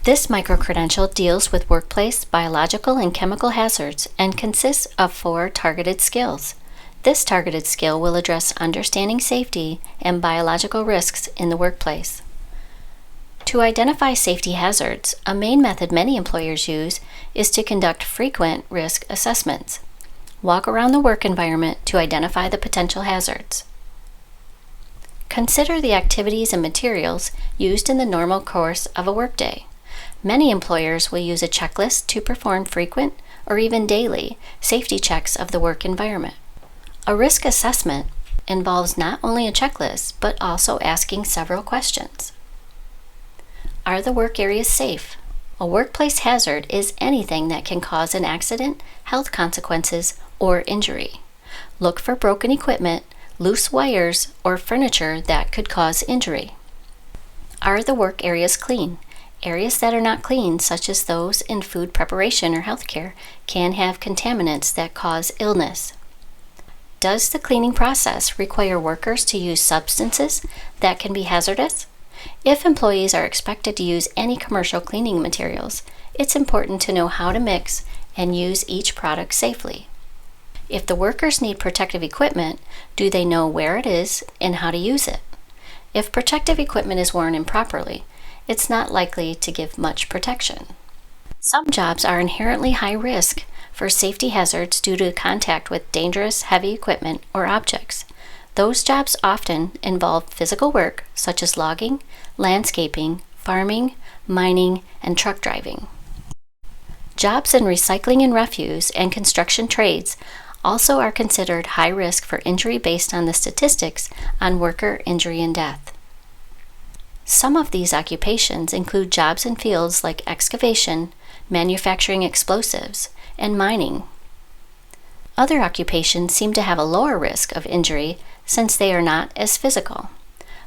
This microcredential deals with workplace biological and chemical hazards and consists of 4 targeted skills. This targeted skill will address understanding safety and biological risks in the workplace. To identify safety hazards, a main method many employers use is to conduct frequent risk assessments. Walk around the work environment to identify the potential hazards. Consider the activities and materials used in the normal course of a workday. Many employers will use a checklist to perform frequent or even daily safety checks of the work environment. A risk assessment involves not only a checklist, but also asking several questions. Are the work areas safe? A workplace hazard is anything that can cause an accident, health consequences, or injury. Look for broken equipment, loose wires, or furniture that could cause injury. Are the work areas clean? Areas that are not clean, such as those in food preparation or healthcare, can have contaminants that cause illness. Does the cleaning process require workers to use substances that can be hazardous? If employees are expected to use any commercial cleaning materials, it's important to know how to mix and use each product safely. If the workers need protective equipment, do they know where it is and how to use it? If protective equipment is worn improperly, it's not likely to give much protection. Some jobs are inherently high risk for safety hazards due to contact with dangerous, heavy equipment or objects. Those jobs often involve physical work such as logging, landscaping, farming, mining, and truck driving. Jobs in recycling and refuse and construction trades also are considered high risk for injury based on the statistics on worker injury and death. Some of these occupations include jobs in fields like excavation, manufacturing explosives, and mining. Other occupations seem to have a lower risk of injury since they are not as physical,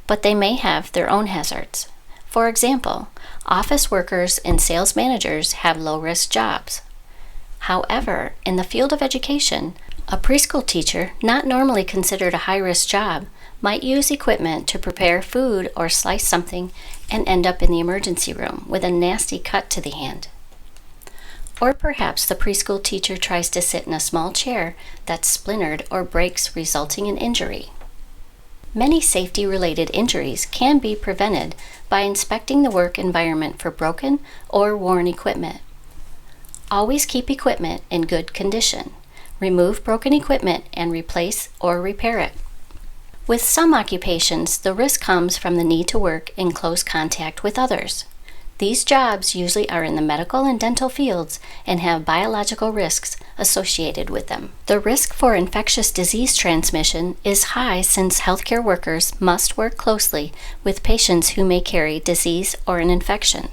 but they may have their own hazards. For example, office workers and sales managers have low-risk jobs. However, in the field of education, a preschool teacher, not normally considered a high-risk job, might use equipment to prepare food or slice something and end up in the emergency room with a nasty cut to the hand. Or perhaps the preschool teacher tries to sit in a small chair that's splintered or breaks, resulting in injury. Many safety-related injuries can be prevented by inspecting the work environment for broken or worn equipment. Always keep equipment in good condition. Remove broken equipment and replace or repair it. With some occupations, the risk comes from the need to work in close contact with others. These jobs usually are in the medical and dental fields and have biological risks associated with them. The risk for infectious disease transmission is high since healthcare workers must work closely with patients who may carry disease or an infection.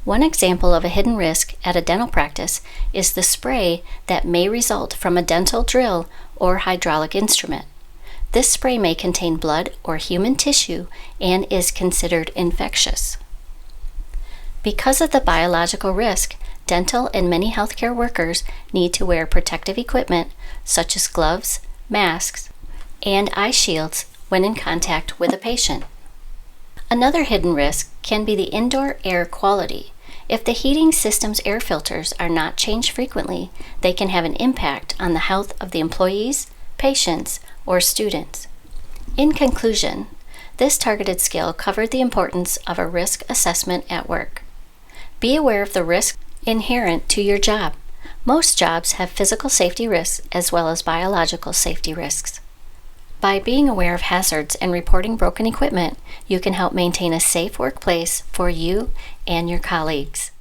One example of a hidden risk at a dental practice is the spray that may result from a dental drill or hydraulic instrument. This spray may contain blood or human tissue and is considered infectious. Because of the biological risk, dental and many healthcare workers need to wear protective equipment such as gloves, masks, and eye shields when in contact with a patient. Another hidden risk can be the indoor air quality. If the heating system's air filters are not changed frequently, they can have an impact on the health of the employees, patients, or students. In conclusion, this targeted skill covered the importance of a risk assessment at work. Be aware of the risks inherent to your job. Most jobs have physical safety risks as well as biological safety risks. By being aware of hazards and reporting broken equipment, you can help maintain a safe workplace for you and your colleagues.